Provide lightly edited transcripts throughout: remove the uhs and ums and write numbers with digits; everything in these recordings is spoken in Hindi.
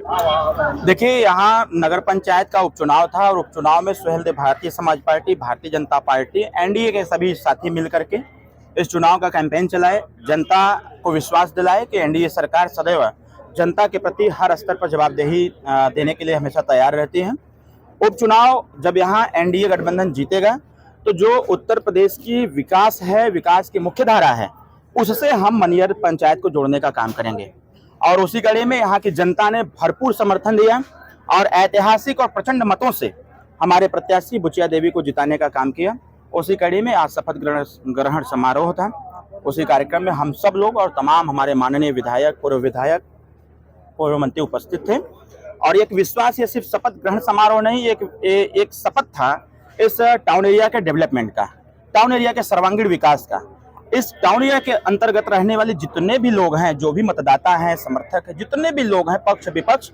देखिए, यहाँ नगर पंचायत का उपचुनाव था और उपचुनाव में Suheldev Bharatiya Samaj party, Bharatiya Janata party, NDA के सभी साथी मिल करके इस चुनाव का कैंपेन चलाए, जनता को विश्वास दिलाए कि एनडीए सरकार सदैव जनता के प्रति हर स्तर पर जवाबदेही देने के लिए हमेशा तैयार रहती है। उपचुनाव जब यहाँ एनडीए गठबंधन जीतेगा तो जो उत्तर प्रदेश की विकास है, विकास की मुख्य धारा है, उससे हम मनियर पंचायत को जोड़ने का काम करेंगे। और उसी कड़ी में यहाँ की जनता ने भरपूर समर्थन दिया और ऐतिहासिक और प्रचंड मतों से हमारे प्रत्याशी बुचिया देवी को जिताने का काम किया। उसी कड़ी में आज शपथ ग्रहण समारोह था। उसी कार्यक्रम में हम सब लोग और तमाम हमारे माननीय विधायक, पूर्व मंत्री उपस्थित थे। और एक विश्वास, ये सिर्फ शपथ ग्रहण समारोह नहीं, एक शपथ था इस टाउन एरिया के डेवलपमेंट का, टाउन एरिया के सर्वांगीण विकास का। इस टाउन एरिया के अंतर्गत रहने वाले जितने भी लोग हैं, जो भी मतदाता हैं, समर्थक हैं, जितने भी लोग हैं, पक्ष विपक्ष,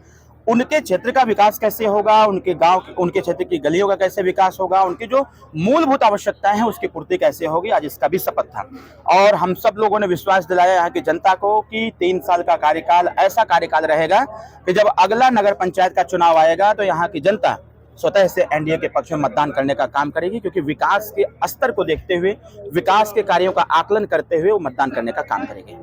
उनके क्षेत्र का विकास कैसे होगा, उनके गांव, उनके क्षेत्र की गलियों का कैसे विकास होगा, उनकी जो मूलभूत आवश्यकताएं हैं उसकी पूर्ति कैसे होगी, आज इसका भी शपथ था। और हम सब लोगों ने विश्वास दिलाया यहाँ की जनता को कि 3 साल का कार्यकाल ऐसा कार्यकाल रहेगा कि जब अगला नगर पंचायत का चुनाव आएगा तो यहाँ की जनता स्वतः से एनडीए के पक्ष में मतदान करने का काम करेगी, क्योंकि विकास के स्तर को देखते हुए, विकास के कार्यों का आकलन करते हुए वो मतदान करने का काम करेगी।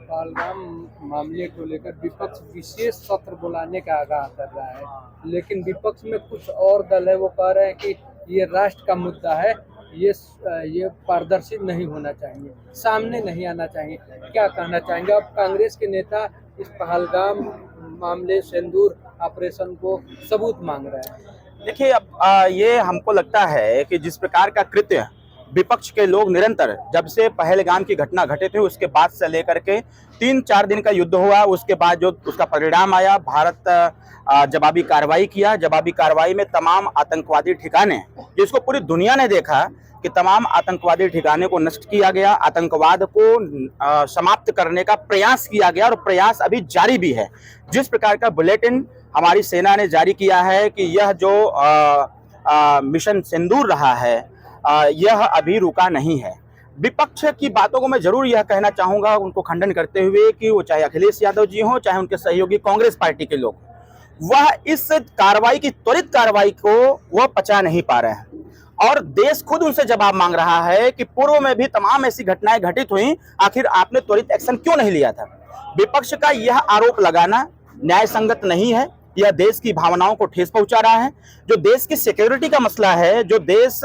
पहलगाम मामले को लेकर विपक्ष विशेष सत्र बुलाने का आगाह कर रहा है, लेकिन विपक्ष में कुछ और दल है, वो कह रहे हैं कि ये राष्ट्र का मुद्दा है, ये पारदर्शी नहीं होना चाहिए, सामने नहीं आना चाहिए। क्या कहना चाहेंगे? अब कांग्रेस के नेता इस पहलगाम मामले, सिंदूर ऑपरेशन को सबूत मांग रहे हैं। देखिए, अब ये हमको लगता है कि जिस प्रकार का कृत्य विपक्ष के लोग निरंतर, जब से पहलगाम की घटना घटित हुई उसके बाद से लेकर के 3-4 दिन का युद्ध हुआ, उसके बाद जो उसका परिणाम आया, भारत जवाबी कार्रवाई किया। जवाबी कार्रवाई में तमाम आतंकवादी ठिकाने, जिसको पूरी दुनिया ने देखा कि तमाम आतंकवादी ठिकाने को नष्ट किया गया, आतंकवाद को समाप्त करने का प्रयास किया गया और प्रयास अभी जारी भी है। जिस प्रकार का बुलेटिन हमारी सेना ने जारी किया है कि यह जो मिशन सिंदूर रहा है, यह अभी रुका नहीं है। विपक्ष की बातों को मैं जरूर यह कहना चाहूंगा, उनको खंडन करते हुए, कि वो चाहे अखिलेश यादव जी हों, चाहे उनके सहयोगी कांग्रेस पार्टी के लोग, वह इस कार्रवाई की, त्वरित कार्रवाई को वह पचा नहीं पा रहे हैं। और देश खुद उनसे जवाब मांग रहा है कि पूर्व में भी तमाम ऐसी घटनाएं घटित हुई, आखिर आपने त्वरित एक्शन क्यों नहीं लिया था। विपक्ष का यह आरोप लगाना न्याय संगत नहीं है। यह देश की भावनाओं को ठेस पहुंचा रहा है। जो देश की सिक्योरिटी का मसला है, जो देश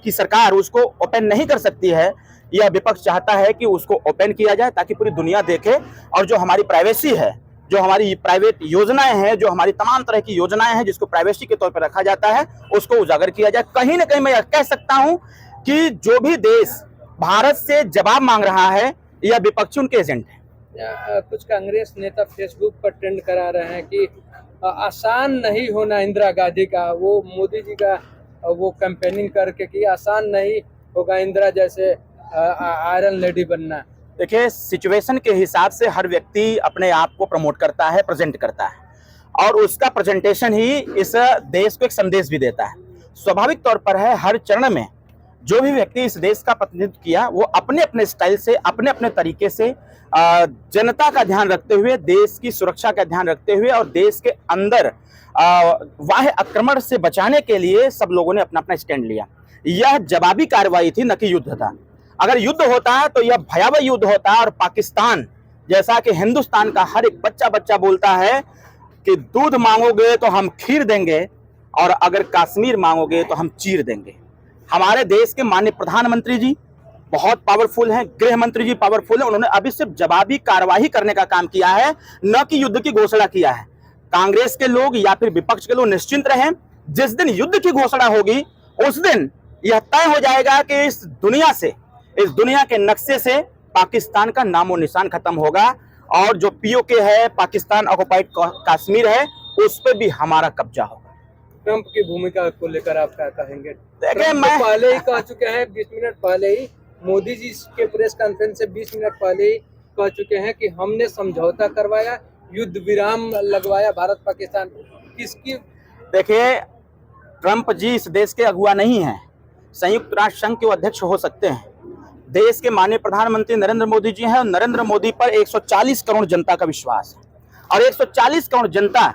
की सरकार उसको ओपन नहीं कर सकती है, यह विपक्ष चाहता है कि उसको ओपन किया जाए ताकि पूरी दुनिया देखे। और जो हमारी प्राइवेसी है, जो हमारी प्राइवेट योजनाएं हैं, जो हमारी तमाम तरह की योजनाएं हैं जिसको प्राइवेसी के तौर पर रखा जाता है, उसको उजागर किया जाए। कहीं ना कहीं मैं यह कह सकता हूं कि जो भी देश भारत से जवाब मांग रहा है, यह विपक्षी उनके एजेंट है। कुछ कांग्रेस नेता फेसबुक पर ट्रेंड करा रहे हैं कि आसान नहीं होना इंदिरा गांधी का, वो मोदी जी का वो कैंपेनिंग करके कि आसान नहीं होगा इंदिरा जैसे आयरन लेडी बनना। देखिए, सिचुएशन के हिसाब से हर व्यक्ति अपने आप को प्रमोट करता है, प्रेजेंट करता है, और उसका प्रेजेंटेशन ही इस देश को एक संदेश भी देता है। स्वाभाविक तौर पर है, हर चरण में जो भी व्यक्ति इस देश का प्रतिनिधित्व किया, वो अपने अपने स्टाइल से, अपने अपने तरीके से जनता का ध्यान रखते हुए, देश की सुरक्षा का ध्यान रखते हुए और देश के अंदर बाह्य आक्रमण से बचाने के लिए सब लोगों ने अपना अपना स्टैंड लिया। यह जवाबी कार्रवाई थी, न कि युद्ध था। अगर युद्ध होता तो यह भयावह युद्ध होता, और पाकिस्तान, जैसा कि हिंदुस्तान का हर एक बच्चा बोलता है कि दूध मांगोगे तो हम खीर देंगे, और अगर कश्मीर मांगोगे तो हम चीर देंगे। हमारे देश के माननीय प्रधानमंत्री जी बहुत पावरफुल हैं, गृह मंत्री जी पावरफुल हैं। उन्होंने अभी सिर्फ जवाबी कार्रवाई करने का काम किया है, न कि युद्ध की घोषणा किया है। कांग्रेस के लोग या फिर विपक्ष के लोग निश्चिंत रहें, जिस दिन युद्ध की घोषणा होगी उस दिन यह तय हो जाएगा कि इस दुनिया से, इस दुनिया के नक्शे से पाकिस्तान का नामो निशान खत्म होगा, और जो पीओके है, पाकिस्तान ऑक्युपाइड कश्मीर है, उस पर भी हमारा कब्जा होगा। ट्रंप की भूमिका को लेकर आप क्या कहेंगे? देखिए, मैं पहले ही कह चुके हैं, 20 मिनट पहले ही मोदी जी के प्रेस कॉन्फ्रेंस से 20 मिनट पहले ही कह चुके हैं कि हमने समझौता करवाया, युद्ध विराम लगवाया भारत पाकिस्तान। किसकी? देखिए, ट्रंप जी इस देश के अगुआ नहीं हैं, संयुक्त राष्ट्र संघ के अध्यक्ष हो सकते हैं। देश के माननीय प्रधानमंत्री नरेंद्र मोदी जी हैं, और नरेंद्र मोदी पर 140 करोड़ जनता का विश्वास है, और 140 करोड़ जनता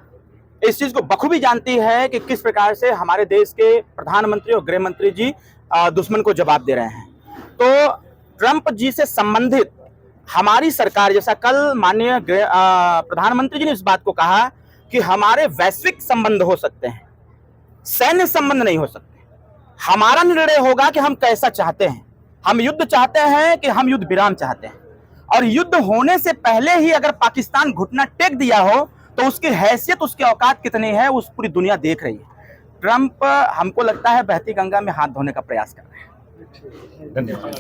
इस चीज को बखूबी जानती है कि किस प्रकार से हमारे देश के प्रधानमंत्री और गृह मंत्री जी दुश्मन को जवाब दे रहे हैं। तो ट्रंप जी से संबंधित हमारी सरकार, जैसा कल माननीय प्रधानमंत्री जी ने इस बात को कहा कि हमारे वैश्विक संबंध हो सकते हैं, सैन्य संबंध नहीं हो सकते। हमारा निर्णय होगा कि हम कैसा चाहते हैं। हम युद्ध चाहते हैं कि हम युद्ध विराम चाहते हैं, और युद्ध होने से पहले ही अगर पाकिस्तान घुटना टेक दिया हो तो उसकी हैसियत, उसकी औकात कितनी है, उस पूरी दुनिया देख रही है। ट्रंप हमको लगता है बहती गंगा में हाथ धोने का प्रयास कर रहे हैं। धन्यवाद।